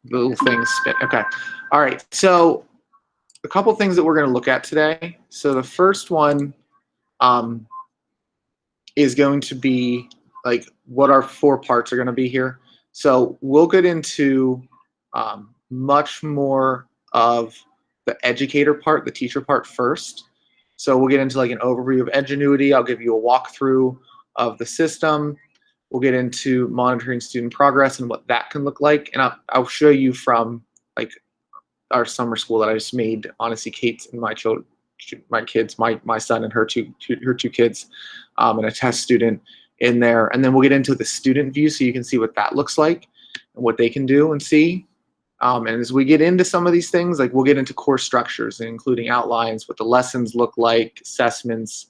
little things spin. Okay. All right. So a couple things that we're going to look at today. So the first one is going to be like what our 4 parts are going to be here. So we'll get into much more of the educator part, the teacher part first. So we'll get into like an overview of Edgenuity. I'll give you a walkthrough of the system. We'll get into monitoring student progress and what that can look like. And I'll show you from like our summer school that I just made, honestly, Kate's and my kids, my son and her two kids, and a test student in there. And then we'll get into the student view so you can see what that looks like and what they can do and see. And as we get into some of these things, like we'll get into course structures, including outlines, what the lessons look like, assessments.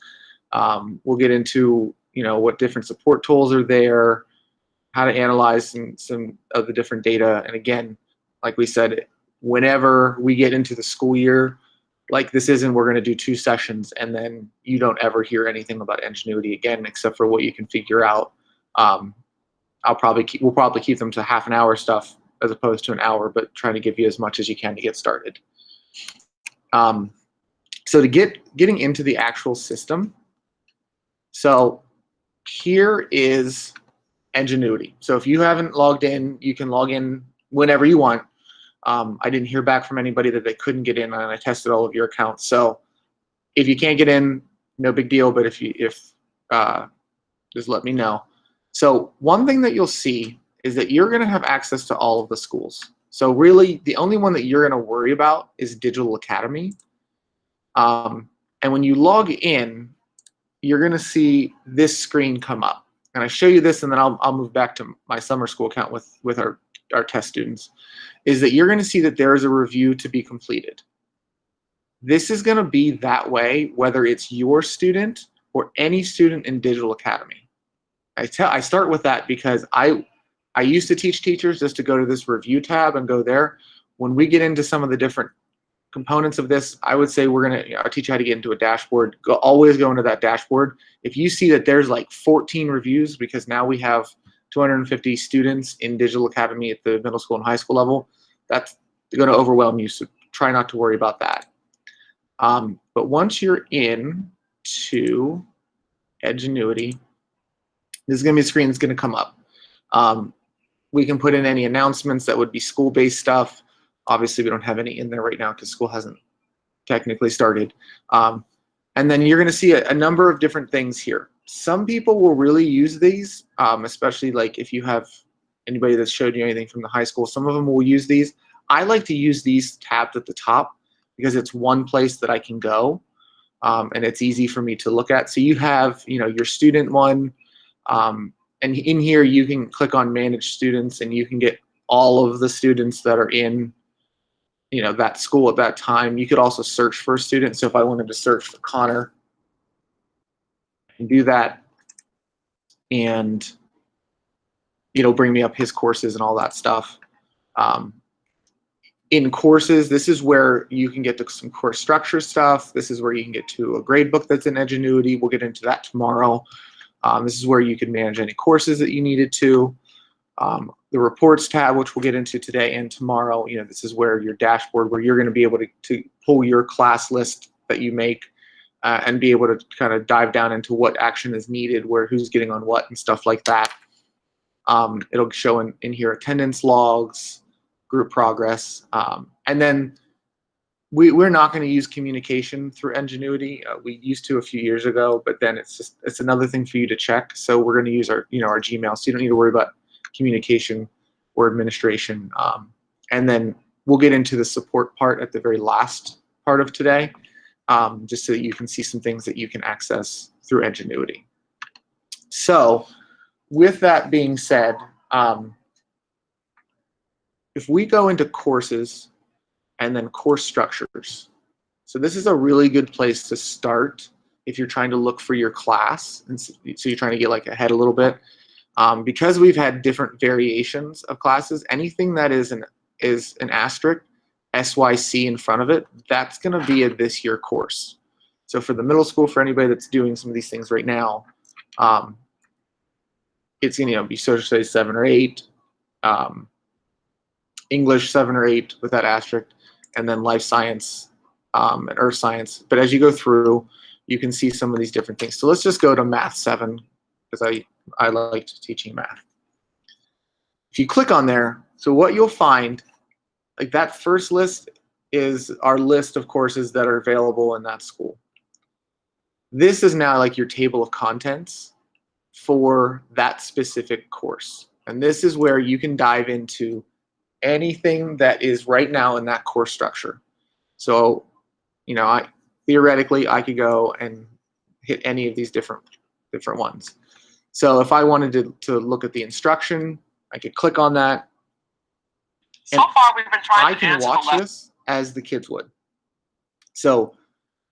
We'll get into, you know, what different support tools are there, how to analyze some of the different data. And again, like we said, whenever we get into the school year, like this isn't, we're going to do 2 sessions and then you don't ever hear anything about Edgenuity again, except for what you can figure out. We'll probably keep them to half an hour stuff as opposed to an hour, but trying to give you as much as you can to get started. So to getting into the actual system, so here is Edgenuity. So if you haven't logged in, you can log in whenever you want. I didn't hear back from anybody that they couldn't get in, and I tested all of your accounts. So if you can't get in, no big deal, but if just let me know. So one thing that you'll see is that you're going to have access to all of the schools. So really, the only one that you're going to worry about is Digital Academy. And when you log in, you're going to see this screen come up. And I show you this, and then I'll move back to my summer school account with our test students, is that you're going to see that there is a review to be completed. This is going to be that way whether it's your student or any student in Digital Academy. I start with that because I used to teach teachers just to go to this review tab and go there. When we get into some of the different components of this, I would say I'll teach you how to get into a dashboard. Always go into that dashboard. If you see that there's like 14 reviews, because now we have 250 students in Digital Academy at the middle school and high school level, that's going to overwhelm you, so try not to worry about that. But once you're in to Edgenuity, this is going to be a screen that's going to come up. We can put in any announcements that would be school-based stuff. Obviously, we don't have any in there right now because school hasn't technically started. And then you're going to see a number of different things here. Some people will really use these, especially like if you have anybody that's showed you anything from the high school. Some of them will use these. I like to use these tabs at the top because it's one place that I can go, and it's easy for me to look at. So you have, you know, your student one, and in here you can click on Manage Students, and you can get all of the students that are in, you know, that school at that time. You could also search for a student. So if I wanted to search for Connor, I can do that, and it'll bring me up his courses and all that stuff. In courses, this is where you can get to some course structure stuff. This is where you can get to a grade book that's in Edgenuity. We'll get into that tomorrow. This is where you can manage any courses that you needed to. The reports tab, which we'll get into today and tomorrow, you know, this is where your dashboard, where you're going to be able to pull your class list that you make and be able to kind of dive down into what action is needed, who's getting on what and stuff like that. It'll show in here attendance logs, group progress, and then we're not going to use communication through Edgenuity. We used to a few years ago, but then it's another thing for you to check. So we're going to use our Gmail, so you don't need to worry about communication or administration. And then we'll get into the support part at the very last part of today, just so that you can see some things that you can access through Edgenuity. So with that being said, if we go into courses and then course structures, so this is a really good place to start if you're trying to look for your class, and so you're trying to get like ahead a little bit. Because we've had different variations of classes, anything that is an asterisk, SYC in front of it, that's going to be a this year course. So for the middle school, for anybody that's doing some of these things right now, it's going to be Social Studies 7 or 8, English 7 or 8 with that asterisk, and then life science and earth science. But as you go through, you can see some of these different things. So let's just go to math 7 because I liked teaching math. If you click on there, so what you'll find, like that first list is our list of courses that are available in that school. This is now like your table of contents for that specific course. And this is where you can dive into anything that is right now in that course structure. So, you know, theoretically, I could go and hit any of these different ones. So if I wanted to look at the instruction, I could click on that. So far, we've been trying to answer the I can watch this as the kids would. So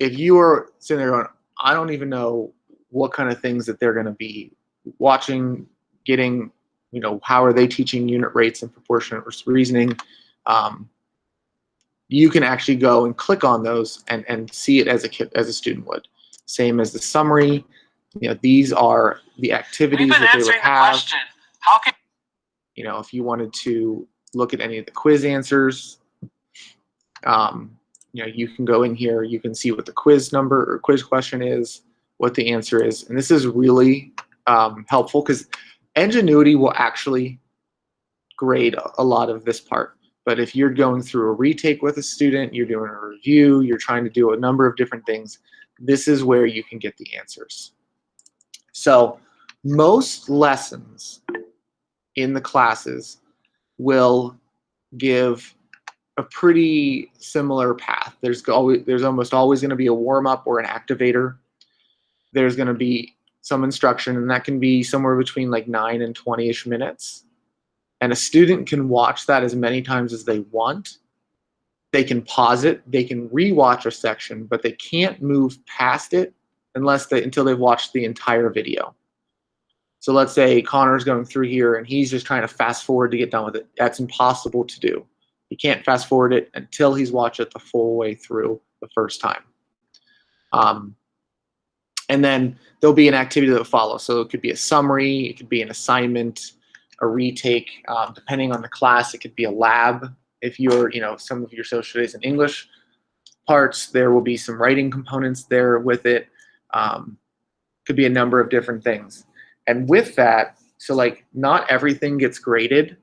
if you are sitting there going, I don't even know what kind of things that they're going to be watching, getting, you know, how are they teaching unit rates and proportionate reasoning? You can actually go and click on those and see it as a student would. Same as the summary. You know, these are the activities that they would have. How can, you know, if you wanted to look at any of the quiz answers, you know, you can go in here, you can see what the quiz number or quiz question is, what the answer is. And this is really helpful because Edgenuity will actually grade a lot of this part. But if you're going through a retake with a student, you're doing a review, you're trying to do a number of different things, this is where you can get the answers. So most lessons in the classes will give a pretty similar path. There's almost always going to be a warm-up or an activator. There's going to be some instruction, and that can be somewhere between like 9 and 20-ish minutes. And a student can watch that as many times as they want. They can pause it, they can rewatch a section, but they can't move past it until they've watched the entire video. So let's say Connor's going through here and he's just trying to fast forward to get done with it. That's impossible to do. You can't fast forward it until he's watched it the full way through the first time. And then there'll be an activity that will follow. So it could be a summary, it could be an assignment, a retake. Depending on the class, it could be a lab. If you're, you know, some of your social studies and English parts, there will be some writing components there with it. Could be a number of different things. And with that, so like not everything gets graded,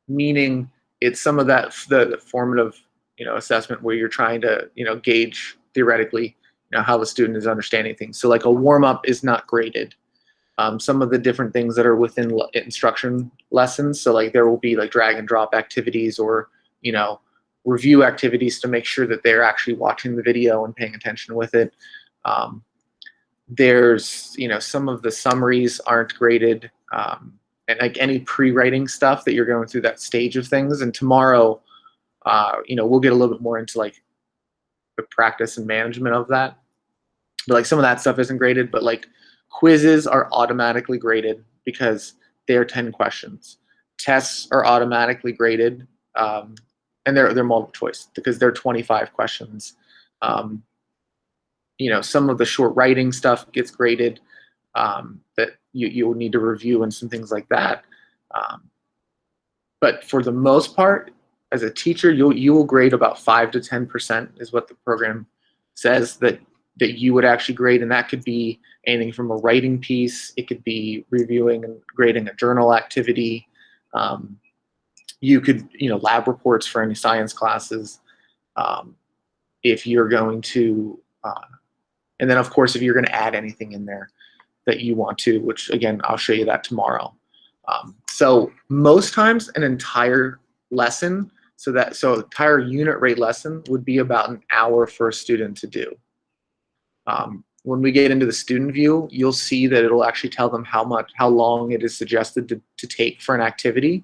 meaning it's some of that, the formative, you know, assessment where you're trying to, you know, gauge theoretically, you know, how the student is understanding things. So like a warm-up is not graded. Some of the different things that are within instruction lessons, so like there will be like drag and drop activities or, you know, review activities to make sure that they're actually watching the video and paying attention with it. There's, you know, some of the summaries aren't graded, and like any pre-writing stuff that you're going through that stage of things. And tomorrow, you know, we'll get a little bit more into like the practice and management of that. But like some of that stuff isn't graded, but like quizzes are automatically graded because they're 10 questions. Tests are automatically graded, and they're multiple choice because they're 25 questions. You know, some of the short writing stuff gets graded that you will need to review and some things like that. But for the most part, as a teacher, you will grade about 5 to 10% is what the program says that you would actually grade, and that could be anything from a writing piece. It could be reviewing and grading a journal activity. You could, you know, lab reports for any science classes. If you're going to, and then of course, if you're going to add anything in there that you want to, which again, I'll show you that tomorrow. So most times an entire lesson, so entire unit rate lesson would be about an hour for a student to do. When we get into the student view, you'll see that it'll actually tell them how long it is suggested to take for an activity.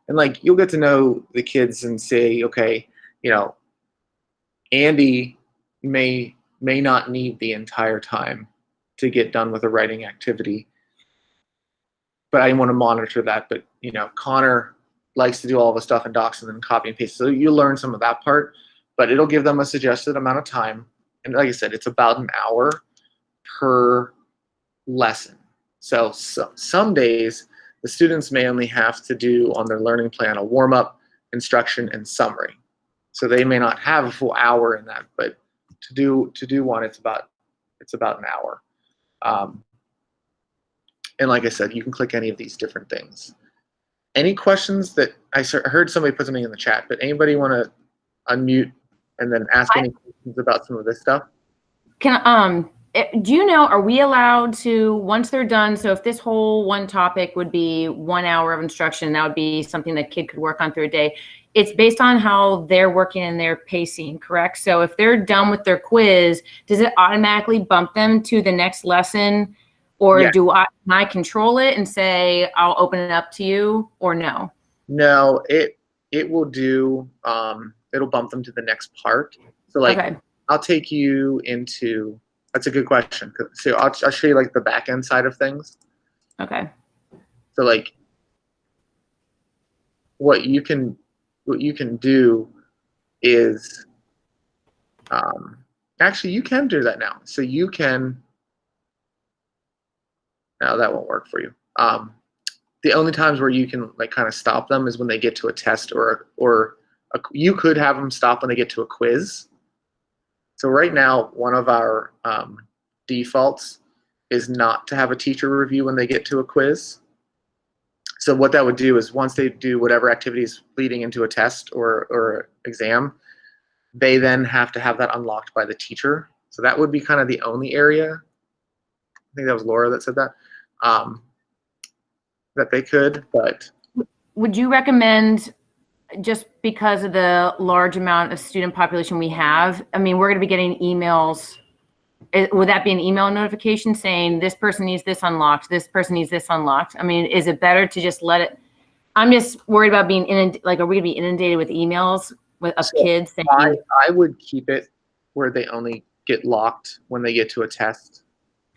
And like, you'll get to know the kids and say, okay, you know, Andy may not need the entire time to get done with a writing activity, but I want to monitor that. But, you know, Connor likes to do all the stuff in docs and then copy and paste. So you learn some of that part, but it'll give them a suggested amount of time. And like I said, it's about an hour per lesson. So some days the students may only have to do on their learning plan a warm-up, instruction, and summary. So they may not have a full hour in that, but to do one, it's about an hour. And like I said, you can click any of these different things. Any questions that I heard somebody put something in the chat, but anybody want to unmute and then ask any questions about some of this stuff? Do you know, are we allowed to, once they're done, so if this whole one topic would be 1 hour of instruction, that would be something that kid could work on through a day. It's based on how they're working and their pacing, correct? So if they're done with their quiz, does it automatically bump them to the next lesson? Or Yeah. can I control it and say, I'll open it up to you, or no? No, it will do, it'll bump them to the next part. So like, Okay. I'll take you into, that's a good question. So I'll show you like the back end side of things. Okay. So like what you can do is, actually you can do that now. So you can, no, that won't work for you. The only times where you can like kind of stop them is when they get to a test you could have them stop when they get to a quiz. So right now, one of our defaults is not to have a teacher review when they get to a quiz. So what that would do is once they do whatever activities leading into a test or exam, they then have to have that unlocked by the teacher. So that would be kind of the only area, I think that was Laura that said that, that they could, but. Would you recommend, just because of the large amount of student population we have, I mean, we're going to be getting emails. Would that be an email notification saying this person needs this unlocked, this person needs this unlocked? I mean, is it better to just let it? I'm just worried about being inundated. Like, are we going to be inundated with emails of kids saying? I would keep it where they only get locked when they get to a test.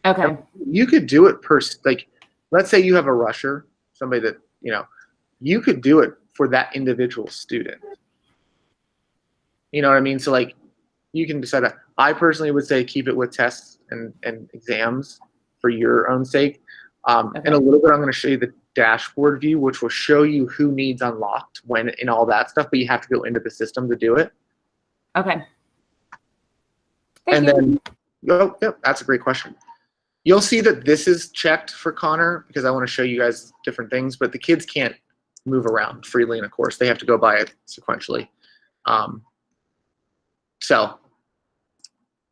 Okay. You could do it like, let's say you have a rusher, somebody that, you could do it for that individual student. You know what I mean? So like, you can decide that. I personally would say keep it with tests and exams for your own sake. Okay. In a little bit, I'm going to show you the dashboard view, which will show you who needs unlocked when and all that stuff, but you have to go into the system to do it. Okay. Then, oh, yep, that's a great question. You'll see that this is checked for Connor because I want to show you guys different things, but the kids can't move around freely in a course. They have to go by it sequentially. So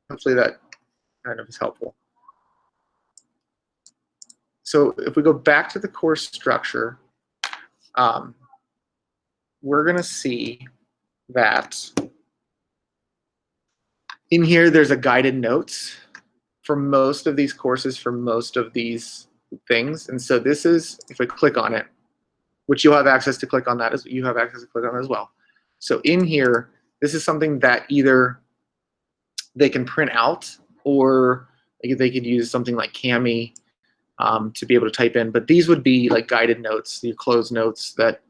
hopefully that kind of is helpful. So if we go back to the course structure, we're going to see that in here there's a guided notes for most of these courses, for most of these things. And so this is, if I click on it, which you'll have access to click on that as you have access to click on it as well. So in here, this is something that either they can print out or they could use something like Kami to be able to type in. But these would be like guided notes, your closed notes that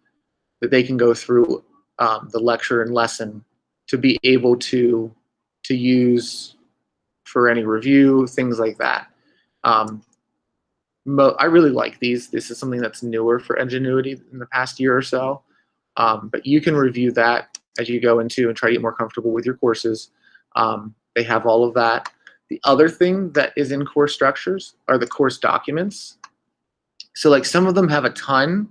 they can go through the lecture and lesson to be able to use for any review, things like that. I really like these. This is something that's newer for Edgenuity in the past year or so. But you can review that as you go into and try to get more comfortable with your courses. They have all of that. The other thing that is in course structures are the course documents. So like some of them have a ton.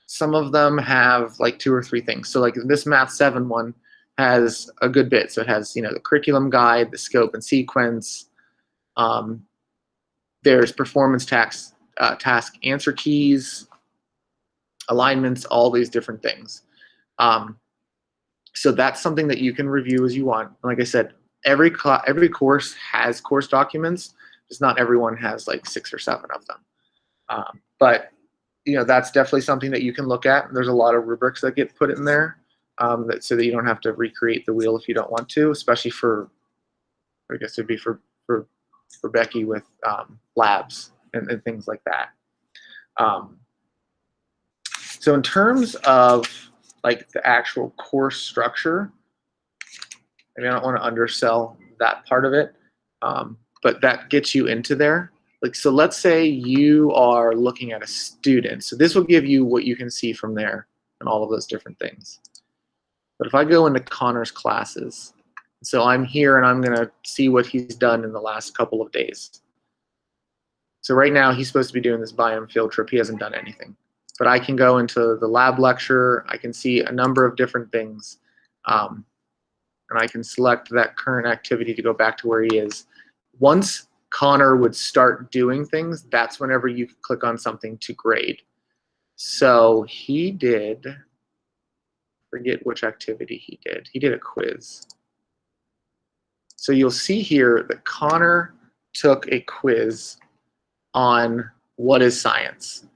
Some of them have like 2 or 3 things. So like this Math 7 one has a good bit. So it has, the curriculum guide, the scope and sequence. There's performance task answer keys, alignments, all these different things. So that's something that you can review as you want. Like I said, every course has course documents, just not everyone has like 6 or 7 of them. But that's definitely something that you can look at. There's a lot of rubrics that get put in there so that you don't have to recreate the wheel if you don't want to, especially for, I guess it'd be for Becky with labs and things like that. So in terms of like the actual course structure, I mean, I don't want to undersell that part of it, but that gets you into there. Like, so let's say you are looking at a student. So this will give you what you can see from there and all of those different things. But if I go into Connor's classes, so I'm here and I'm going to see what he's done in the last couple of days. So right now he's supposed to be doing this biome field trip. He hasn't done anything. But I can go into the lab lecture. I can see a number of different things. And I can select that current activity to go back to where he is. Once Connor would start doing things, that's whenever you click on something to grade. So he did, forget which activity he did. He did a quiz. So you'll see here that Connor took a quiz on what is science,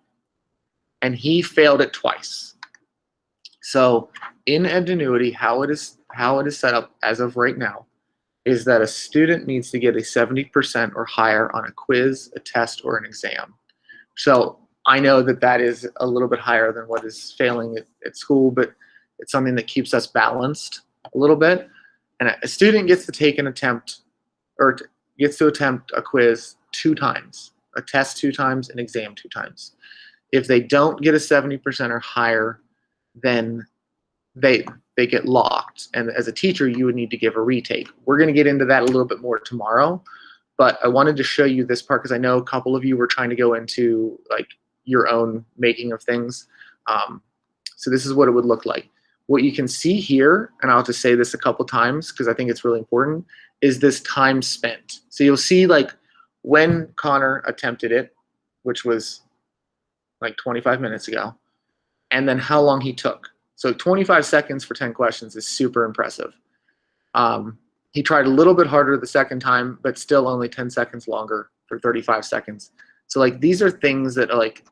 and he failed it twice. So in Edgenuity, how it is set up as of right now is that a student needs to get a 70% or higher on a quiz, a test, or an exam. So I know that that is a little bit higher than what is failing at school, but it's something that keeps us balanced a little bit. And a student gets to take an attempt, or gets to attempt a quiz 2 times, a test 2 times, an exam 2 times. If they don't get a 70% or higher, then they get locked. And as a teacher, you would need to give a retake. We're going to get into that a little bit more tomorrow, but I wanted to show you this part because I know a couple of you were trying to go into like your own making of things. So this is what it would look like. What you can see here, and I'll just say this a couple times because I think it's really important, is this time spent. So you'll see like when Connor attempted it, which was like 25 minutes ago, and then how long he took. So 25 seconds for 10 questions is super impressive. He tried a little bit harder the second time, but still only 10 seconds longer for 35 seconds. So like these are things that are like,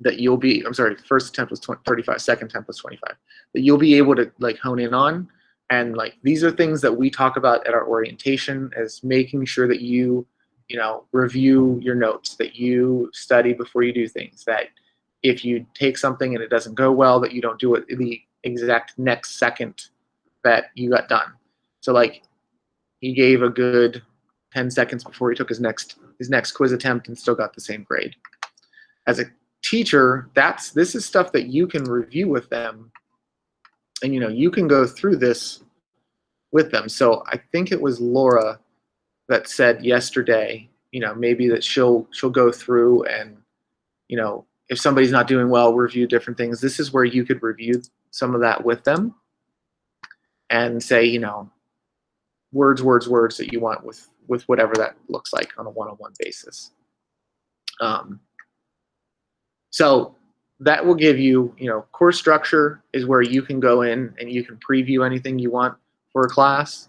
that you'll be, I'm sorry, first attempt was 35, second attempt was 25, that you'll be able to like hone in on. And like, these are things that we talk about at our orientation as making sure that you know, review your notes, that you study before you do things, that if you take something and it doesn't go well, that you don't do it the exact next second that you got done. So like he gave a good 10 seconds before he took his next quiz attempt and still got the same grade. As a teacher, this is stuff that you can review with them, and you know, you can go through this with them. So I think it was Laura that said yesterday, you know, maybe that she'll go through and, you know, if somebody's not doing well, review different things. This is where you could review some of that with them and say, you know, words that you want with whatever that looks like on a one-on-one basis. So that will give you, you know, course structure is where you can go in and you can preview anything you want for a class.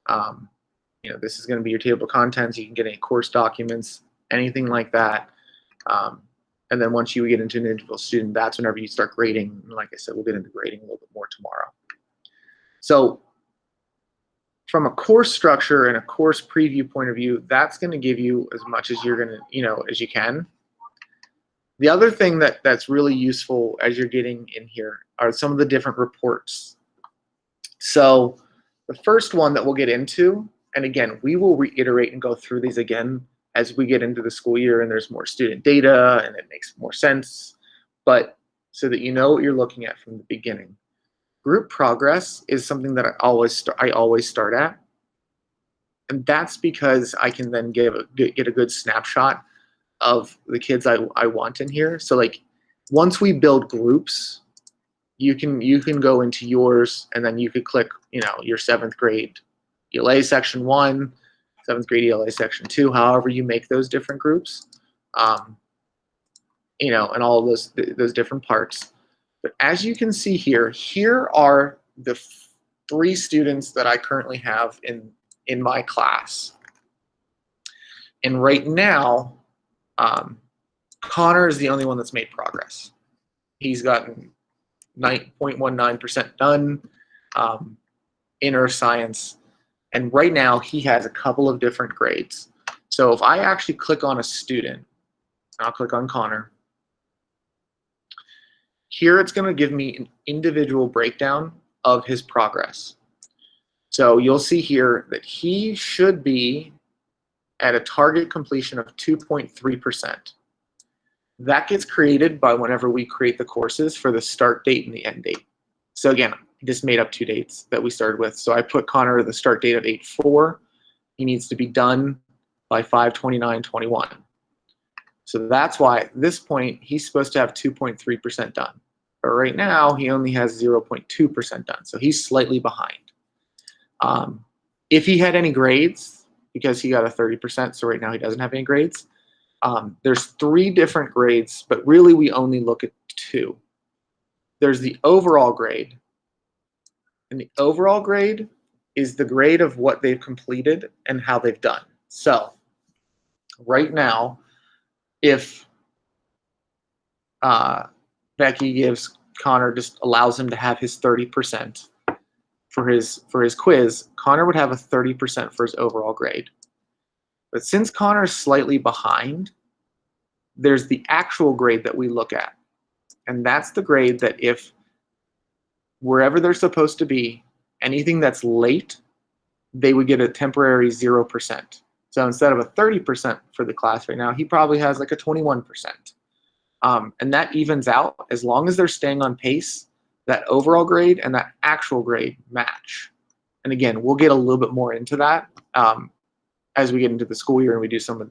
You know, this is going to be your table of contents. You can get any course documents, anything like that. And then once you get into an individual student, that's whenever you start grading. And like I said, we'll get into grading a little bit more tomorrow. So from a course structure and a course preview point of view, that's going to give you as much as you're going to, you know, as you can. The other thing that's really useful as you're getting in here are some of the different reports. So the first one that we'll get into, and again, we will reiterate and go through these again as we get into the school year and there's more student data and it makes more sense, but so that you know what you're looking at from the beginning. Group progress is something that I always start at, and that's because I can then get a good snapshot of the kids I want in here. So like once we build groups, you can go into yours and then you could click, you know, your 7th grade ELA section 1, 7th grade ELA section 2, however you make those different groups, you know, and all of those different parts. But as you can see here, here are the 3 students that I currently have in my class. And right now, Connor is the only one that's made progress. He's gotten 9.19% done in earth science. And right now he has a couple of different grades. So if I actually click on a student, I'll click on Connor. Here it's going to give me an individual breakdown of his progress. So you'll see here that he should be at a target completion of 2.3%. That gets created by whenever we create the courses for the start date and the end date. So again, just made up 2 dates that we started with. So I put Connor the start date of 8/4. He needs to be done by 5/29/21. So that's why at this point he's supposed to have 2.3% done. But right now he only has 0.2% done. So he's slightly behind. If he had any grades, because he got a 30%, so right now he doesn't have any grades, there's 3 different grades, but really we only look at 2. There's the overall grade, and the overall grade is the grade of what they've completed and how they've done. So right now, if Becky gives Connor, just allows him to have his 30% for his quiz, Connor would have a 30% for his overall grade. But since Connor's slightly behind, there's the actual grade that we look at. And that's the grade that if wherever they're supposed to be, anything that's late, they would get a temporary 0%. So instead of a 30% for the class right now, he probably has like a 21%. And that evens out as long as they're staying on pace. That overall grade and that actual grade match. And again, we'll get a little bit more into that as we get into the school year and we do some of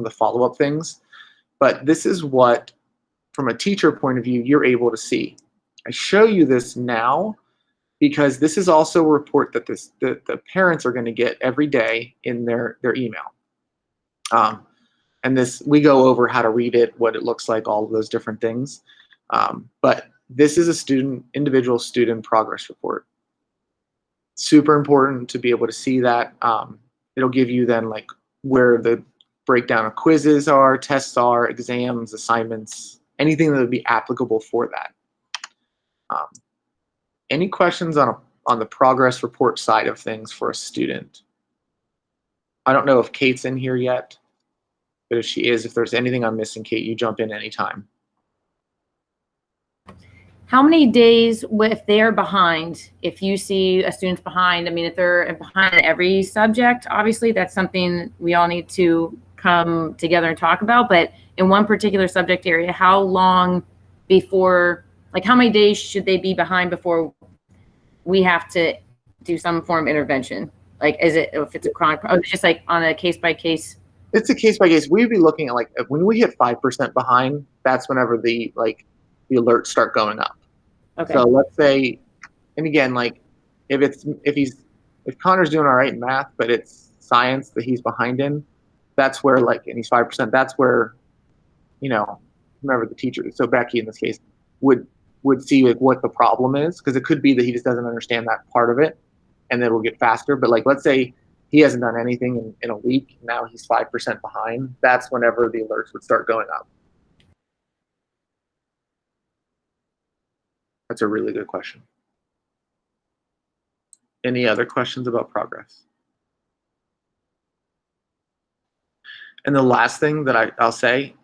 the follow-up things. But this is what, from a teacher point of view, you're able to see. I show you this now because this is also a report that the parents are going to get every day in their email. And this, we go over how to read it, what it looks like, all of those different things. But this is a individual student progress report. Super important to be able to see that. It'll give you then like where the breakdown of quizzes are, tests are, exams, assignments, anything that would be applicable for that. Any questions on the progress report side of things for a student? I don't know if Kate's in here yet, but if she is, if there's anything I'm missing, Kate, you jump in anytime. How many days, if they're behind, if you see a student's behind, I mean, if they're behind in every subject, obviously that's something we all need to come together and talk about. But in one particular subject area, how long before, like how many days should they be behind before we have to do some form of intervention? Like, is it, if it's a chronic, it's just like on a case by case? It's a case by case. We'd be looking at like, when we hit 5% behind, that's whenever the alerts start going up. Okay. So let's say, and again, like if Connor's doing all right in math, but it's science that he's behind in, that's where like, and he's 5%, that's where, remember the teacher, so Becky in this case, would see like what the problem is, because it could be that he just doesn't understand that part of it, and then it'll get faster. But like, let's say he hasn't done anything in a week, now he's 5% behind, that's whenever the alerts would start going up. That's a really good question. Any other questions about progress? And the last thing that I'll say,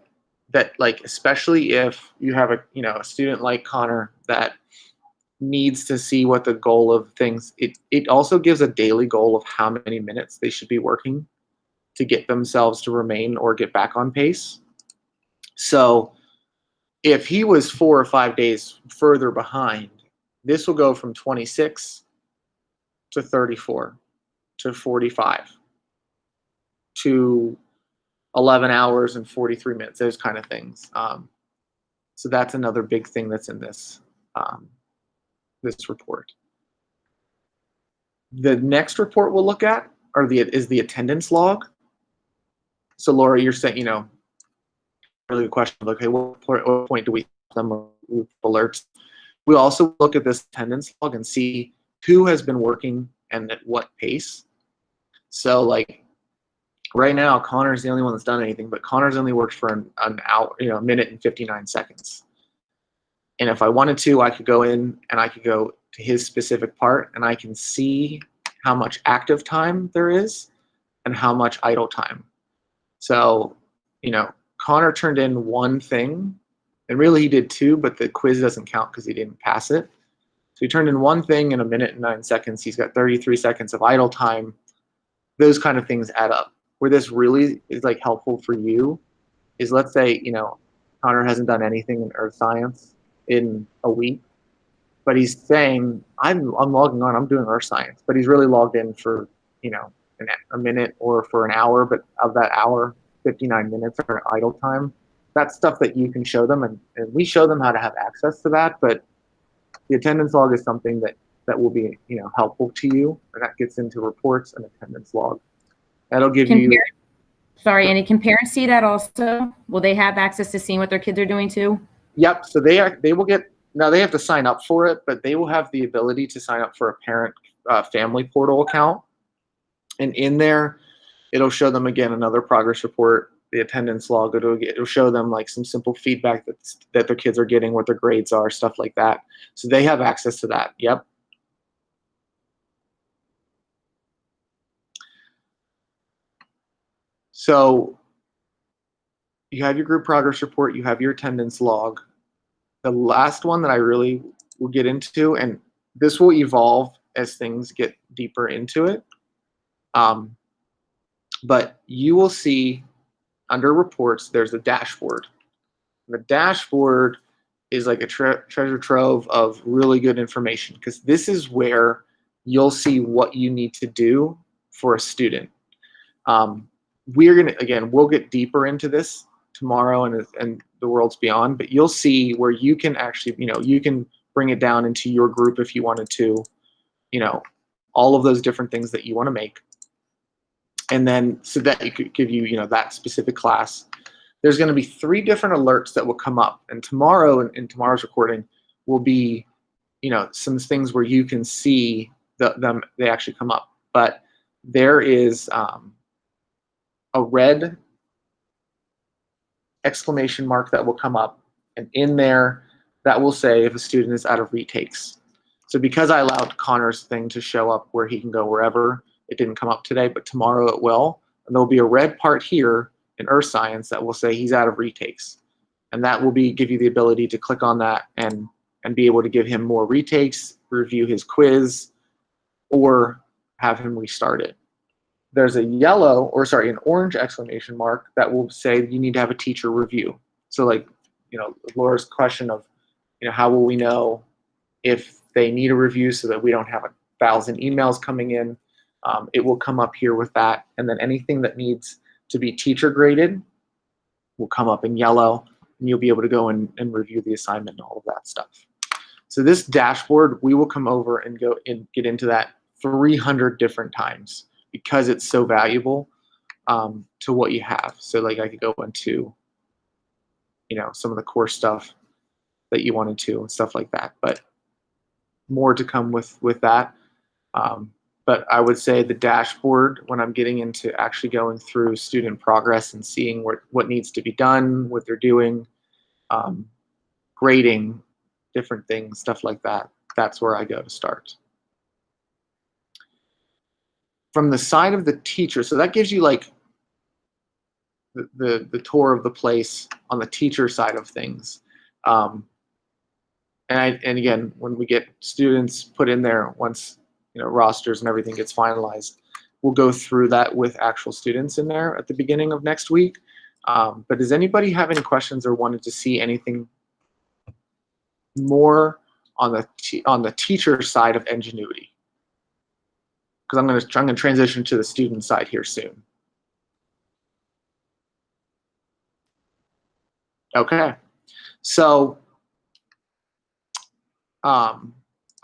that like, especially if you have a student like Connor that needs to see what the goal of things, it also gives a daily goal of how many minutes they should be working to get themselves to remain or get back on pace. So if he was 4 or 5 days further behind, this will go from 26 to 34 to 45 to 11 hours and 43 minutes, those kind of things. So that's another big thing that's in this this report. The next report we'll look at is the attendance log. So Laura, you're saying, really good question. Okay, what point do we have them with alerts? We also look at this attendance log and see who has been working and at what pace. So like right now, Connor's the only one that's done anything, but Connor's only worked for an hour, a minute and 59 seconds. And if I wanted to, I could go in and I could go to his specific part and I can see how much active time there is and how much idle time. So, Connor turned in one thing, and really he did 2, but the quiz doesn't count because he didn't pass it. So he turned in one thing in a minute and 9 seconds. He's got 33 seconds of idle time. Those kind of things add up. Where this really is like helpful for you is, let's say, Connor hasn't done anything in earth science in a week. but he's saying, I'm logging on, I'm doing earth science, but he's really logged in for, you know, a minute or for an hour, but of that hour, 59 minutes are idle time. That's stuff that you can show them, and we show them how to have access to that, but the attendance log is something that will be, you know, helpful to you, and that gets into reports and attendance log. That'll give you. Sorry, Andy, can parents see that also? Will they have access to seeing what their kids are doing too? Yep, so they will get, now they have to sign up for it, but they will have the ability to sign up for a parent family portal account. And in there, it'll show them again another progress report, the attendance log. It'll show them like some simple feedback that their kids are getting, what their grades are, stuff like that. So they have access to that. Yep. So you have your group progress report, you have your attendance log. The last one that I really will get into, and this will evolve as things get deeper into it, but you will see under reports, there's a dashboard. The dashboard is like a treasure trove of really good information, because this is where you'll see what you need to do for a student. We'll get deeper into this tomorrow and the world's beyond, but you'll see where you can actually, you know, you can bring it down into your group if you wanted to, you know, all of those different things that you want to make. And then so that it could give you, you know, that specific class. There's going to be 3 different alerts that will come up, and tomorrow in tomorrow's recording will be, you know, some things where you can see them, they actually come up. But there is a red exclamation mark that will come up, and in there that will say if a student is out of retakes. So because I allowed Connor's thing to show up where he can go wherever, it didn't come up today, but tomorrow it will. And there'll be a red part here in earth science that will say he's out of retakes. And that will give you the ability to click on that and be able to give him more retakes, review his quiz, or have him restart it. There's an orange exclamation mark that will say you need to have a teacher review. So like, you know, Laura's question of, you know, how will we know if they need a review so that we don't have 1,000 emails coming in? It will come up here with that. And then anything that needs to be teacher graded will come up in yellow, and you'll be able to go and review the assignment and all of that stuff. So this dashboard, we will come over and go and get into that 300 different times because it's so valuable to what you have. So like I could go into, you know, some of the core stuff that you wanted to and stuff like that, but more to come with that. But I would say the dashboard, when I'm getting into actually going through student progress and seeing what needs to be done, what they're doing, grading, different things, stuff like that, that's where I go to start. From the side of the teacher, so that gives you like the tour of the place on the teacher side of things. And again, when we get students put in there, once, you know, rosters and everything gets finalized, we'll go through that with actual students in there at the beginning of next week. But does anybody have any questions or wanted to see anything more on the teacher side of Edgenuity? Because I'm going to transition to the student side here soon. Okay, so I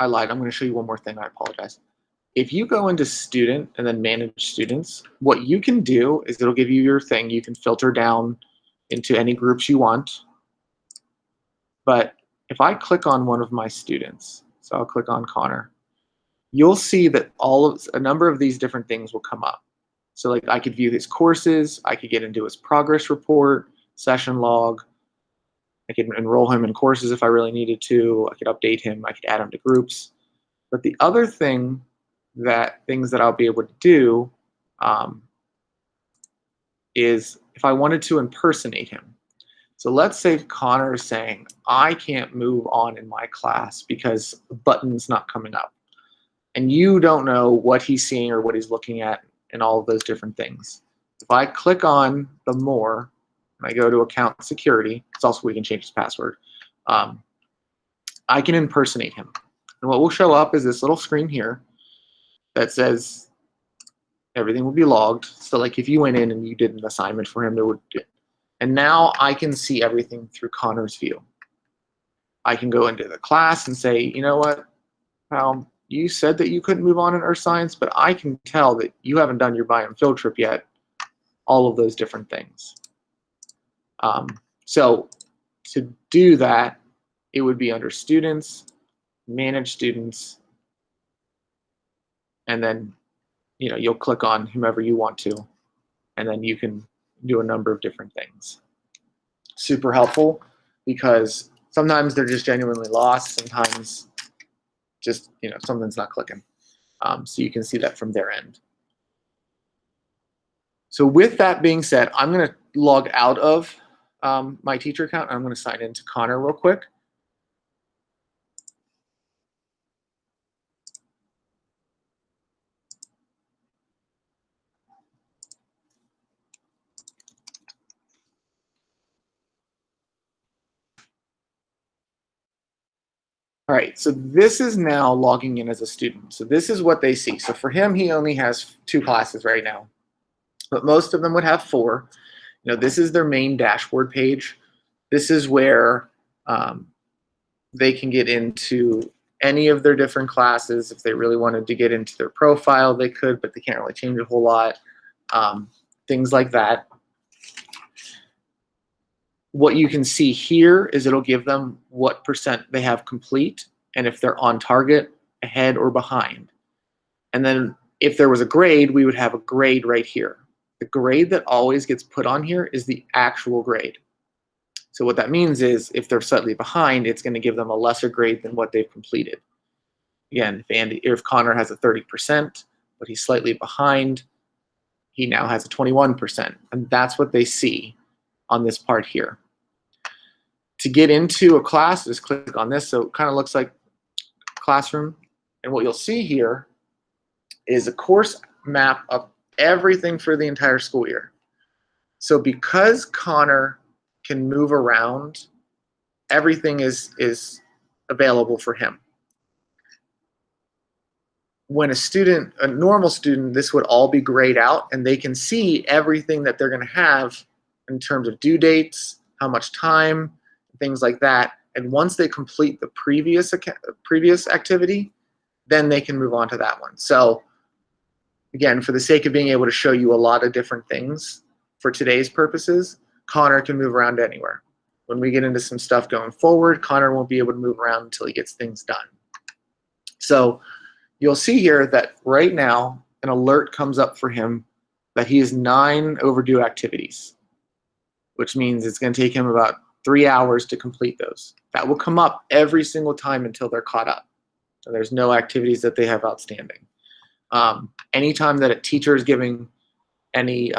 lied. I'm going to show you one more thing. I apologize. If you go into student and then manage students, what you can do is it'll give you your thing. You can filter down into any groups you want. But if I click on one of my students, so I'll click on Connor, you'll see that a number of these different things will come up. So like I could view his courses, I could get into his progress report, session log, I could enroll him in courses if I really needed to, I could update him, I could add him to groups. But the other things that I'll be able to do is if I wanted to impersonate him. So let's say Connor is saying, I can't move on in my class because the button's not coming up. And you don't know what he's seeing or what he's looking at and all of those different things. If I click on the more, and I go to account security, it's also where you can change his password, I can impersonate him. And what will show up is this little screen here that says everything will be logged. So like if you went in and you did an assignment for him, it would do it. And now I can see everything through Connor's view. I can go into the class and say, you know what, you said that you couldn't move on in earth science, but I can tell that you haven't done your biome field trip yet. All of those different things. So to do that, it would be under students, manage students, and then you'll click on whomever you want to, and then you can do a number of different things. Super helpful because sometimes they're just genuinely lost. Sometimes just something's not clicking. So you can see that from their end. So with that being said, I'm going to log out of my teacher account. I'm going to sign into Connor real quick. All right, so this is now logging in as a student. So this is what they see. So for him, he only has 2 classes right now, but most of them would have 4. This is their main dashboard page. This is where they can get into any of their different classes. If they really wanted to get into their profile, they could, but they can't really change a whole lot. Things like that. What you can see here is it'll give them what % they have complete and if they're on target, ahead, or behind. And then if there was a grade, we would have a grade right here. The grade that always gets put on here is the actual grade. So what that means is if they're slightly behind, it's going to give them a lesser grade than what they've completed. Again, if Connor has a 30%, but he's slightly behind, he now has a 21%. And that's what they see on this part here. To get into a class, just click on this. So it kind of looks like classroom. And what you'll see here is a course map of everything for the entire school year. So because Connor can move around, everything is available for him. When a normal student, this would all be grayed out and they can see everything that they're going to have in terms of due dates, how much time, things like that. And once they complete the previous activity, then they can move on to that one. So again, for the sake of being able to show you a lot of different things for today's purposes, Connor can move around anywhere. When we get into some stuff going forward, Connor won't be able to move around until he gets things done. So you'll see here that right now an alert comes up for him that he has 9 overdue activities, which means it's going to take him about 3 hours to complete those. That will come up every single time until they're caught up. So there's no activities that they have outstanding. Anytime that a teacher is giving any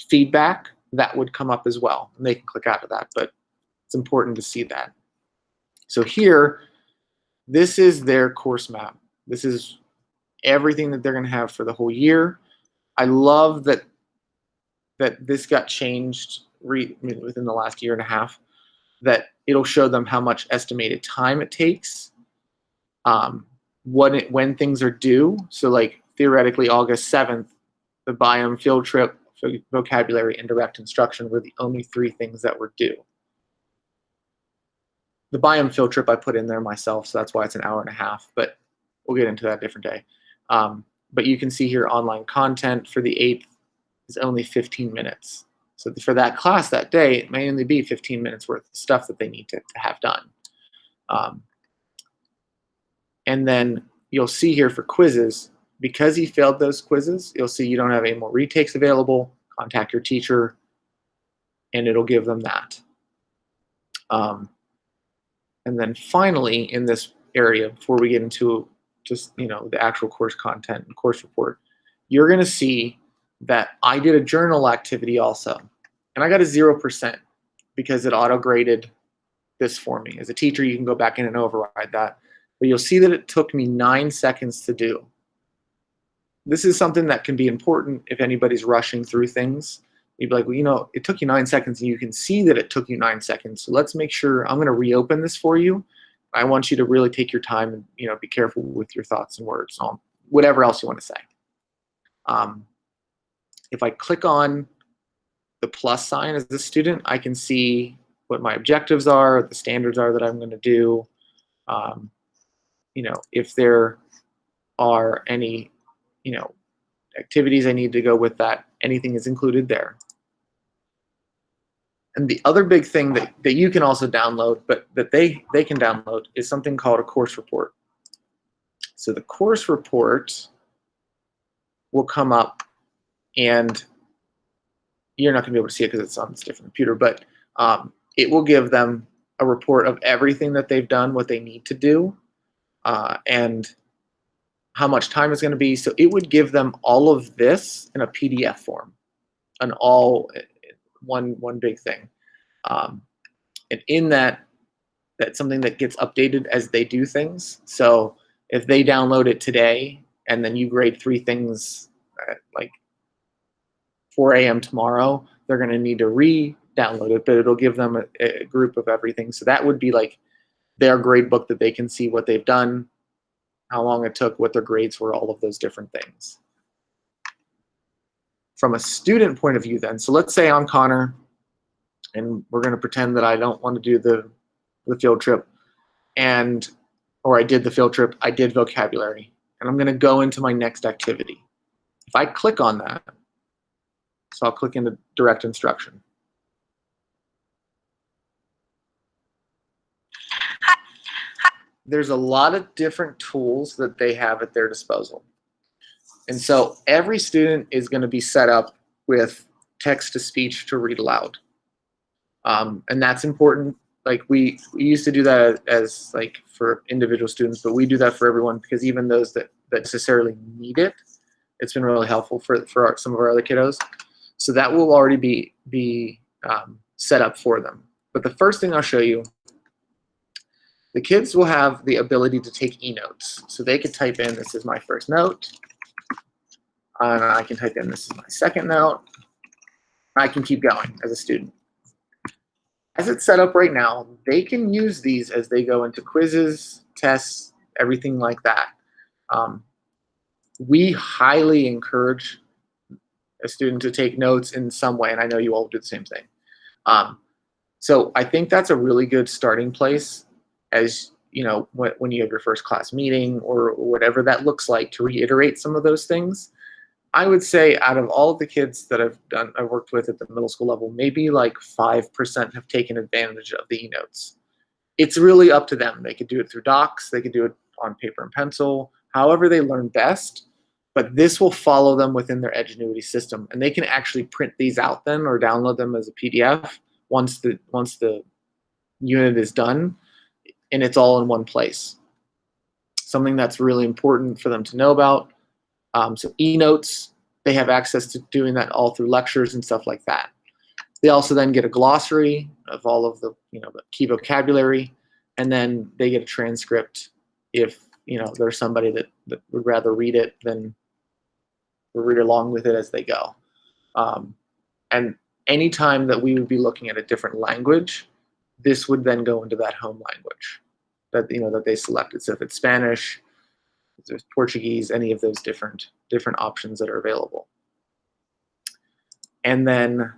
feedback, that would come up as well. And they can click out of that, but it's important to see that. So here, this is their course map. This is everything that they're going to have for the whole year. I love that this got changed within the last year and a half, that it'll show them how much estimated time it takes, when things are due. So like theoretically August 7th, the biome field trip, vocabulary, and direct instruction were the only 3 things that were due. The biome field trip I put in there myself, so that's why it's an hour and a half, but we'll get into that a different day. But you can see here online content for the 8th is only 15 minutes. So for that class that day, it may only be 15 minutes worth of stuff that they need to have done. And then you'll see here for quizzes, because he failed those quizzes, you'll see you don't have any more retakes available. Contact your teacher, and it'll give them that. And then finally, in this area, before we get into just the actual course content and course report, you're going to see that I did a journal activity also, and I got a 0% because it auto-graded this for me. As a teacher, you can go back in and override that, but you'll see that it took me 9 seconds to do. This is something that can be important if anybody's rushing through things. You'd be like, well, it took you 9 seconds, and you can see that it took you 9 seconds. So let's make sure I'm going to reopen this for you I want you to really take your time and, you know, be careful with your thoughts and words and whatever else you want to say. If I click on the plus sign as a student, I can see what my objectives are, the standards are that I'm going to do. You know, if there are any, you know, activities I need to go with that, anything is included there. And the other big thing that you can also download, but that they can download, is something called a course report. So the course report will come up, and you're not going to be able to see it because it's on this different computer, but it will give them a report of everything that they've done, what they need to do, and how much time is going to be. So it would give them all of this in a PDF form, an all one big thing. And in that, that's something that gets updated as they do things. So if they download it today and then you grade 3 things at like 4 a.m. tomorrow, they're going to need to re-download it, but it'll give them a group of everything. So that would be like their grade book that they can see what they've done, how long it took, what their grades were, all of those different things. From a student point of view then, so let's say I'm Connor, and we're going to pretend that I don't want to do the field trip, or I did the field trip, I did vocabulary, and I'm going to go into my next activity. If I click on that, so I'll click into direct instruction. There's a lot of different tools that they have at their disposal. And so every student is going to be set up with text-to-speech to read aloud. And that's important. Like we used to do that as like for individual students, but we do that for everyone, because even those that necessarily need it, it's been really helpful for some of our other kiddos. So that will already be set up for them. But the first thing I'll show you, the kids will have the ability to take e-notes. So they could type in, this is my first note. And I can type in, this is my second note. I can keep going as a student. As it's set up right now, they can use these as they go into quizzes, tests, everything like that. We highly encourage a student to take notes in some way, and I know you all do the same thing. So I think that's a really good starting place, as you know, when you have your first class meeting or whatever that looks like, to reiterate some of those things. I would say out of all of the kids that I've worked with at the middle school level, maybe like 5% have taken advantage of the e-notes. It's really up to them. They could do it through docs, they could do it on paper and pencil, however they learn best, but this will follow them within their Edgenuity system, and they can actually print these out then or download them as a PDF once the unit is done, and it's all in one place. Something that's really important for them to know about. So e-notes, they have access to doing that all through lectures and stuff like that. They also then get a glossary of all of the, the key vocabulary, and then they get a transcript if, there's somebody that would rather read it than read along with it as they go. And anytime that we would be looking at a different language, this would then go into that home language that, that they selected. So if it's Spanish, if there's Portuguese, any of those different options that are available. And then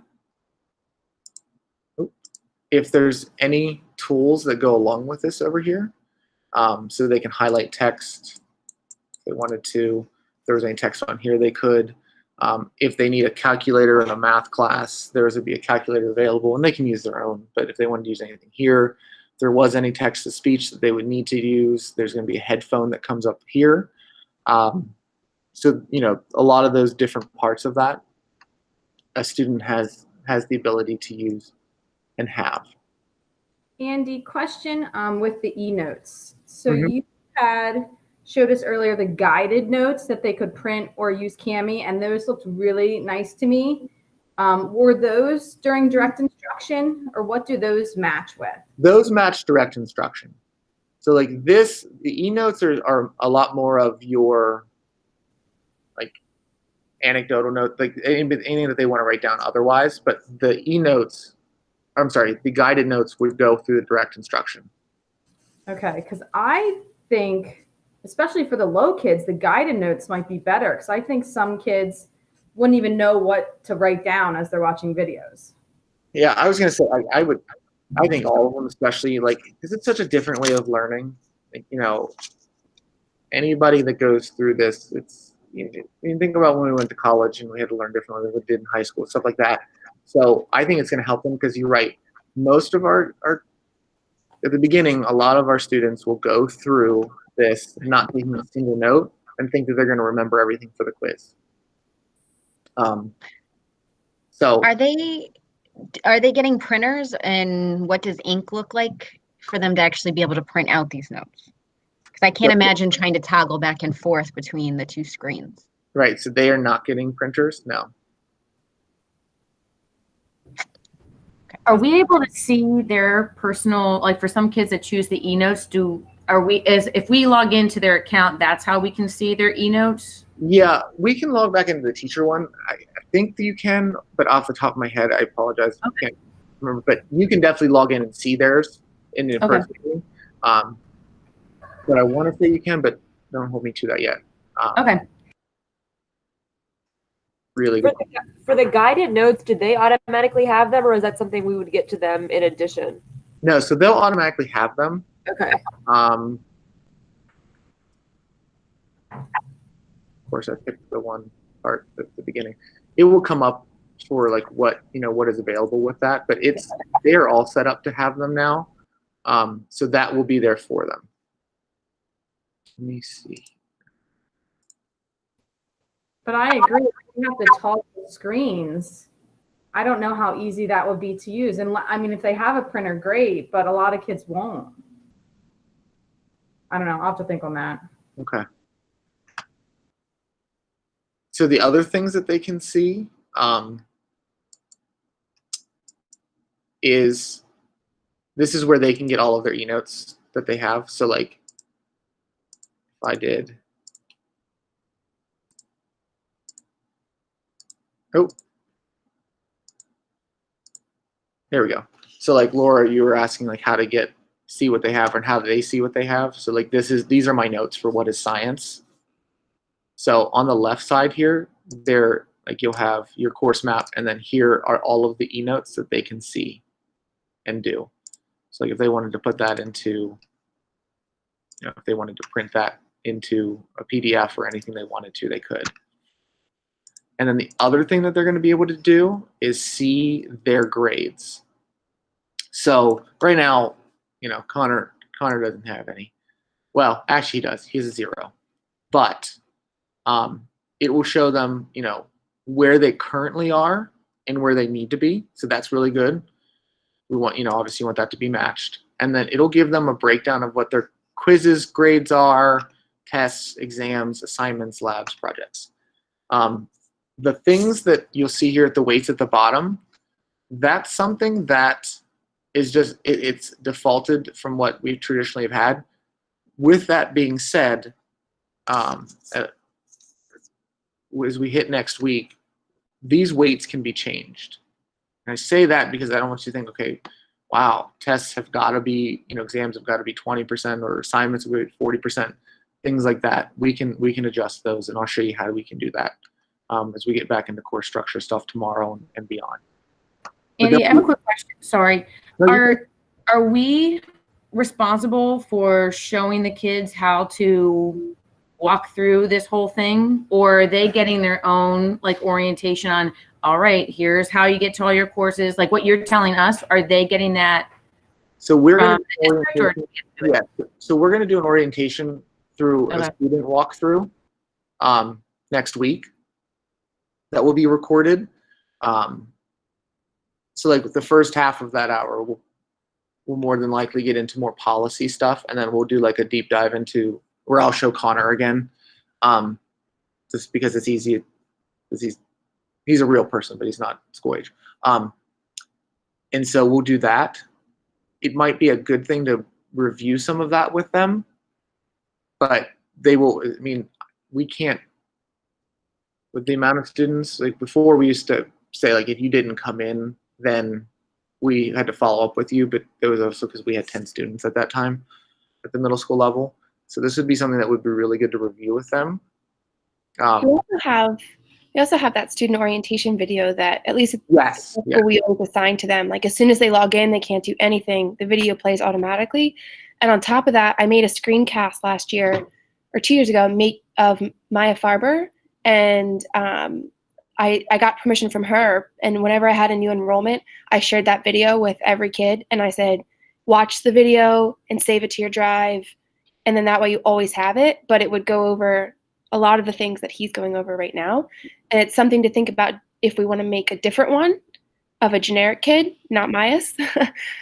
if there's any tools that go along with this over here, so they can highlight text if they wanted to. If there was any text on here, they could. If they need a calculator in a math class, there would be a calculator available, and they can use their own. But if they wanted to use anything here, if there was any text-to-speech that they would need to use, there's going to be a headphone that comes up here. So, a lot of those different parts of that, a student has the ability to use and have. Andy, question with the e-notes. So you showed us earlier the guided notes that they could print or use Cami, and those looked really nice to me. Were those during direct instruction, or what do those match with? Those match direct instruction. So like this, the e-notes are a lot more of your like anecdotal note, like anything that they want to write down otherwise, but the e-notes, I'm sorry, the guided notes would go through the direct instruction. Okay, because I think, especially for the low kids, the guided notes might be better because I think some kids wouldn't even know what to write down as they're watching videos. Yeah, I was gonna say I think all of them, especially like because it's such a different way of learning. Like, anybody that goes through this, it's you think about when we went to college and we had to learn differently than we did in high school, stuff like that. So I think it's going to help them because you're right. Most of our at the beginning, a lot of our students will go through this not taking a single note and think that they're going to remember everything for the quiz. So Are they getting printers, and what does ink look like for them to actually be able to print out these notes? Because I can't imagine trying to toggle back and forth between the two screens. right, so they are not getting printers. No. Are we able to see their personal, like for some kids that choose the e-notes, if we log into their account, that's how we can see their e-notes? Yeah, we can log back into the teacher one. I think that you can, but off the top of my head, I apologize. I can't remember, but you can definitely log in and see theirs in the person meeting. But I want to say you can, but don't hold me to that yet. Okay. Really good. For the guided notes, did they automatically have them, or is that something we would get to them in addition? No, so they'll automatically have them. Okay. Of course, I picked the one part at the beginning. It will come up for like what is available with that, but they're all set up to have them now. So that will be there for them. Let me see. But I agree. You have to toggle screens. I don't know how easy that would be to use. And I mean, if they have a printer, great, but a lot of kids won't. I don't know. I'll have to think on that. Okay. So the other things that they can see is this is where they can get all of their e-notes that they have. So like if I did, oh, there we go. So like Laura, you were asking like how to see what they have and how they see what they have. So like these are my notes for what is science. So on the left side here, you'll have your course map, and then here are all of the e-notes that they can see and do. So like if they wanted to put that into, if they wanted to print that into a PDF or anything they wanted to, they could. And then the other thing that they're going to be able to do is see their grades. So right now, Connor doesn't have any. Well, actually he does. He has a 0. But it will show them, where they currently are and where they need to be. So that's really good. We want, obviously you want that to be matched. And then it'll give them a breakdown of what their quizzes, grades are, tests, exams, assignments, labs, projects. The things that you'll see here at the weights at the bottom, that's something that is just, it's defaulted from what we traditionally have had. With that being said, as we hit next week, these weights can be changed. And I say that because I don't want you to think, okay, wow, tests have got to be, exams have got to be 20% or assignments have got to be 40%, things like that. We can adjust those, and I'll show you how we can do that as we get back into course structure stuff tomorrow and beyond. Andy, I have a quick question. Sorry. Are we responsible for showing the kids how to walk through this whole thing, or are they getting their own like orientation on, all right, here's how you get to all your courses, like what you're telling us? Are they getting that? So we're going to do an orientation through a student walkthrough next week that will be recorded. So like the first half of that hour, we'll more than likely get into more policy stuff, and then we'll do like a deep dive into where I'll show Connor again, just because it's easy. Because he's a real person, but he's not school age. And so we'll do that. It might be a good thing to review some of that with them, but they will, I mean, we can't, with the amount of students, like before we used to say like if you didn't come in, then we had to follow up with you, but it was also because we had 10 students at that time. at the middle school level. So this would be something that would be really good to review with them. We also have that student orientation video that at least Yes. Yeah. we always assign to them. Like as soon as they log in, they can't do anything. The video plays automatically. And on top of that, I made a screencast last year or 2 years ago of Maya Farber. And I got permission from her. And whenever I had a new enrollment, I shared that video with every kid. And I said, watch the video and save it to your drive. And then that way you always have it. But it would go over a lot of the things that he's going over right now. And it's something to think about if we want to make a different one of a generic kid, not Maya's,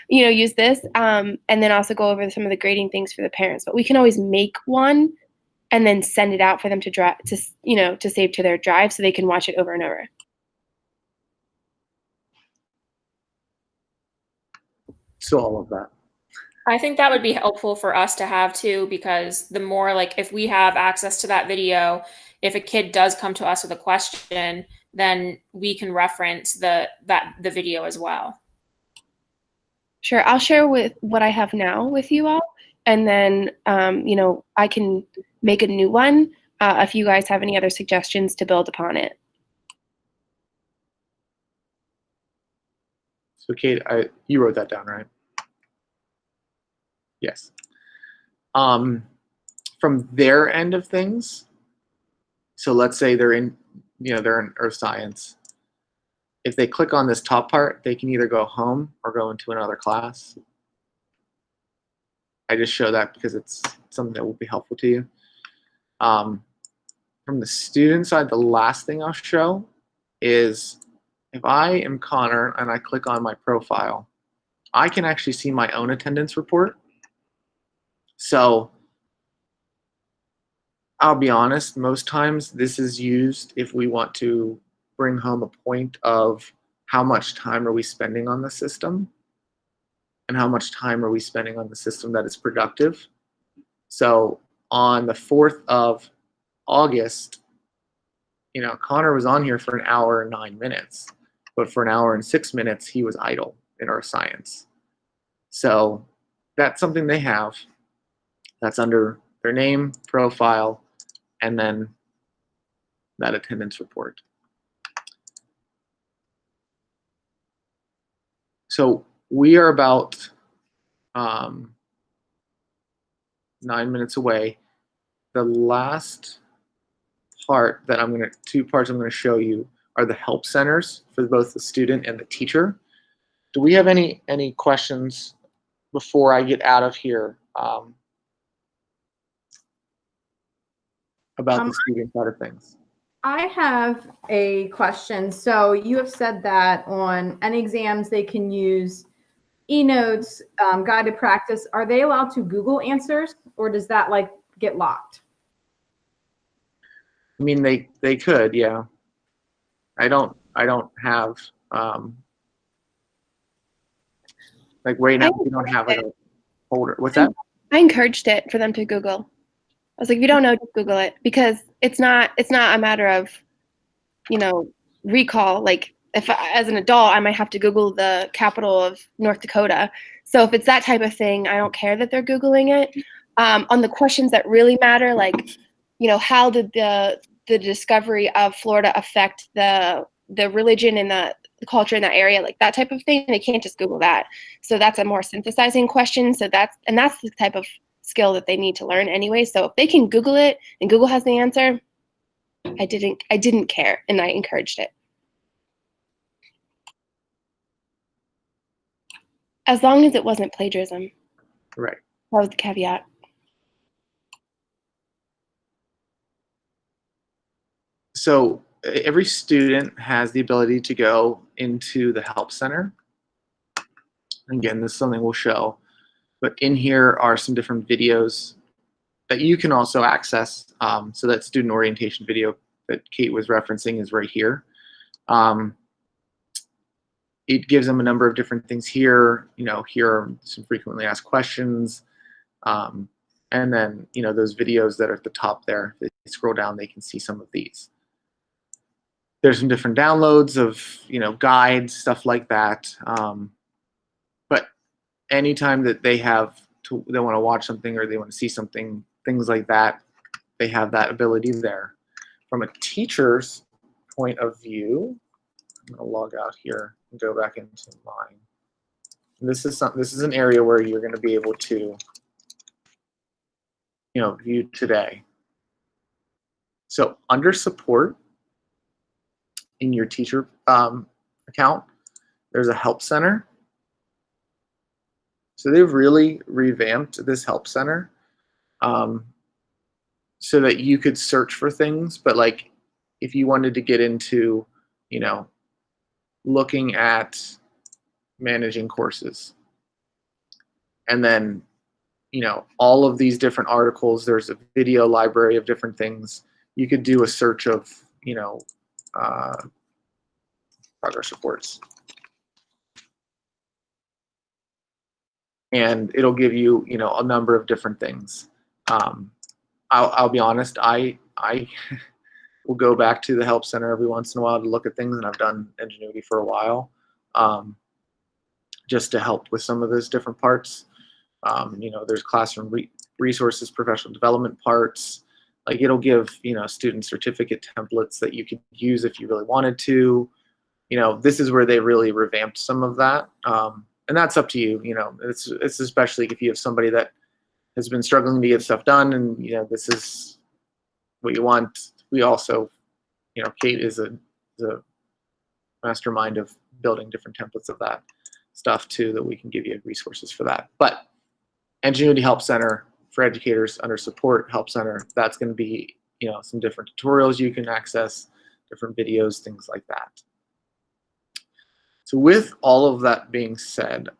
use this. And then also go over some of the grading things for the parents. But we can always make one and then send it out for them to save to their drive so they can watch it over and over. So all of that. I think that would be helpful for us to have too, because the more like if we have access to that video, if a kid does come to us with a question, then we can reference the video as well. Sure, I'll share with what I have now with you all, and then I can make a new one if you guys have any other suggestions to build upon it. So Kate, you wrote that down, right? Yes. From their end of things, so let's say they're in earth science. If they click on this top part, they can either go home or go into another class. I just show that because it's something that will be helpful to you. From the student side, the last thing I'll show is if I am Connor and I click on my profile, I can actually see my own attendance report. So I'll be honest, most times this is used if we want to bring home a point of how much time are we spending on the system and how much time are we spending on the system that is productive. So on the 4th of August, Connor was on here for an hour and 9 minutes, but for an hour and 6 minutes, he was idle in earth science. So that's something they have. That's under their name, profile, and then that attendance report. So we are about 9 minutes away. The last part that two parts I'm going to show you are the help centers for both the student and the teacher. Do we have any questions before I get out of here? About the student side of things. I have a question. So you have said that on any exams they can use eNotes, guided practice. Are they allowed to Google answers, or does that get locked? I mean, they could, yeah. I don't have right now we don't have a folder. What's that? I encouraged it for them to Google. I was like, if you don't know, just Google it, because it's not a matter of, recall. Like if as an adult, I might have to Google the capital of North Dakota. So if it's that type of thing, I don't care that they're Googling it. On the questions that really matter, like, how did the discovery of Florida affect the religion and the culture in that area, like that type of thing, they can't just Google that. So that's a more synthesizing question. So that's the type of skill that they need to learn anyway. So if they can Google it and Google has the answer, I didn't care, and I encouraged it. As long as it wasn't plagiarism. Right. That was the caveat. So every student has the ability to go into the help center. Again, this is something we'll show. But in here are some different videos that you can also access. So that student orientation video that Kate was referencing is right here. It gives them a number of different things here. Here are some frequently asked questions. And then, those videos that are at the top there, if they scroll down, they can see some of these. There's some different downloads of, guides, stuff like that. But anytime that they have want to watch something or they want to see something, things like that, they have that ability there. From a teacher's point of view, I'm going to log out here and go back into mine. And this is an area where you're going to be able to, view today. So under support in your teacher account, there's a help center. So they've really revamped this help center so that you could search for things. But like if you wanted to get into, looking at managing courses, and then, all of these different articles, there's a video library of different things. You could do a search of, progress reports. And it'll give you, a number of different things. I'll be honest, I will go back to the help center every once in a while to look at things, and I've done Edgenuity for a while, just to help with some of those different parts. There's classroom resources, professional development parts. Like it'll give, student certificate templates that you could use if you really wanted to. This is where they really revamped some of that. And that's up to you. It's especially if you have somebody that has been struggling to get stuff done, and this is what you want. We also, Kate is a mastermind of building different templates of that stuff too, that we can give you resources for that. But Edgenuity Help Center for educators under support help center, that's going to be, some different tutorials you can access, different videos, things like that. So with all of that being said,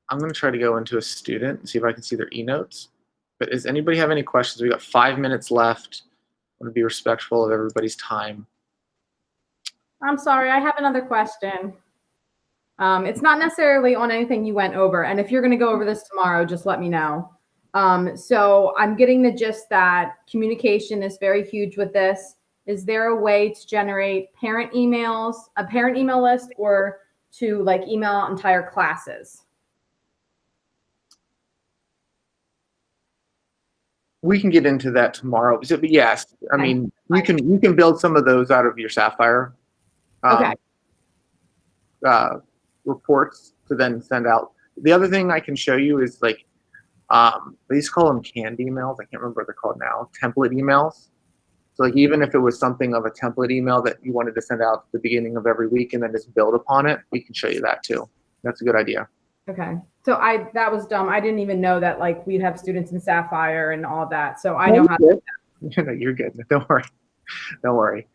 I'm going to try to go into a student and see if I can see their e-notes. But does anybody have any questions? We got 5 minutes left. I want to be respectful of everybody's time. I'm sorry, I have another question. It's not necessarily on anything you went over. And if you're going to go over this tomorrow, just let me know. So I'm getting the gist that communication is very huge with this. Is there a way to generate parent emails, a parent email list, or to like email entire classes? We can get into that tomorrow. But yes, I mean, you can build some of those out of your Sapphire reports to then send out. The other thing I can show you is like, they used to call them canned emails. I can't remember what they're called now. Template emails. So like even if it was something of a template email that you wanted to send out at the beginning of every week and then just build upon it, we can show you that too. That's a good idea. Okay. So that was dumb. I didn't even know that like we'd have students in Sapphire and all that. So I know how to do that. No, you're good. Don't worry. Don't worry.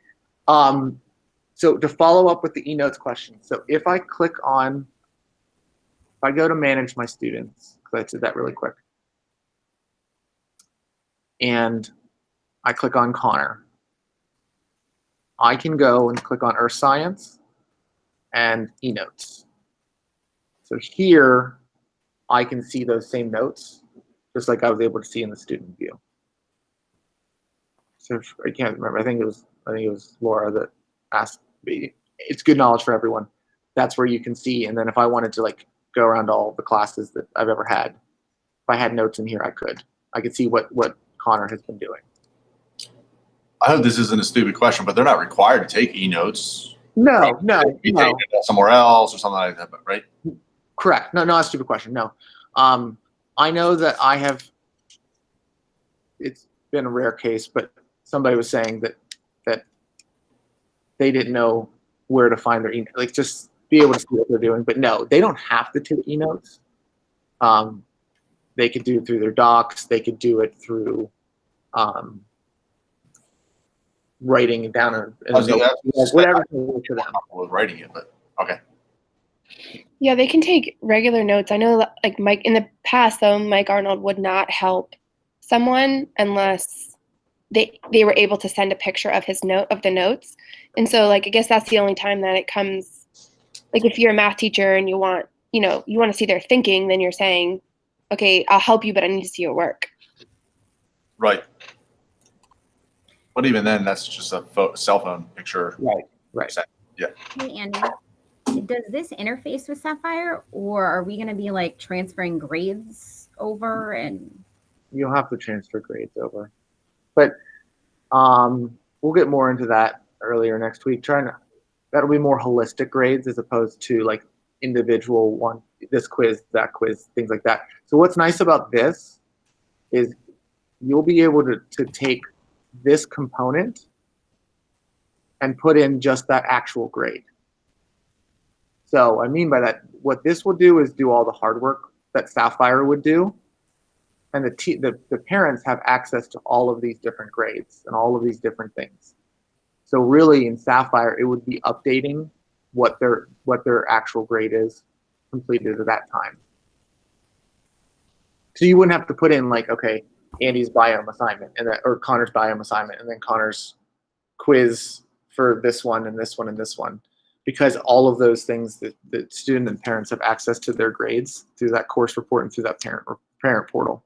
So to follow up with the e-notes question. So if I click on, if I go to manage my students, because I did that really quick, and I click on Connor, I can go and click on Earth Science and e-notes. So here I can see those same notes, just like I was able to see in the student view. So I can't remember. I think it was Laura that asked me. It's good knowledge for everyone. That's where you can see. And then if I wanted to like go around all the classes that I've ever had, if I had notes in here, I could see what Connor has been doing. I hope this isn't a stupid question, but they're not required to take e-notes. No. Be taken somewhere else or something like that, right? Correct. No, not a stupid question. No. I know that I have, it's been a rare case, but somebody was saying that they didn't know where to find their e-notes, like just be able to see what they're doing. But no, they don't have to take e-notes. They could do it through their docs. They could do it through writing it down whatever to them. With writing it, but okay. Yeah, they can take regular notes. I know that, like Mike in the past, though, Mike Arnold would not help someone unless they were able to send a picture of the notes. And so, like, I guess that's the only time that it comes. Like, if you're a math teacher and you want to see their thinking, then you're saying, okay, I'll help you, but I need to see your work. Right. But even then, that's just a cell phone picture. Right. Yeah. Hey, Andy, does this interface with Sapphire, or are we going to be like transferring grades over and You'll have to transfer grades over. But we'll get more into that earlier next week. That'll be more holistic grades as opposed to like individual one, this quiz, that quiz, things like that. So what's nice about this is you'll be able to take this component and put in just that actual grade. So I mean by that, what this will do is do all the hard work that Sapphire would do. And the parents have access to all of these different grades and all of these different things. So really in Sapphire, it would be updating what their actual grade is completed at that time. So you wouldn't have to put in like, okay, Andy's biome assignment and or Connor's biome assignment and then Connor's quiz for this one and this one and this one, because all of those things that the student and parents have access to their grades through that course report and through that parent portal.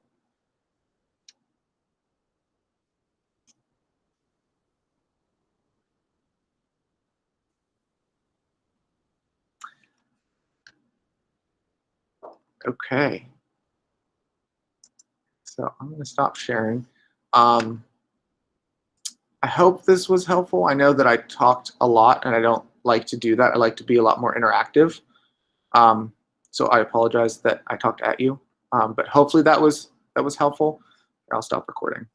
Okay. So I'm going to stop sharing. I hope this was helpful. I know that I talked a lot and I don't like to do that. I like to be a lot more interactive. So I apologize that I talked at you, but hopefully that was helpful. I'll stop recording.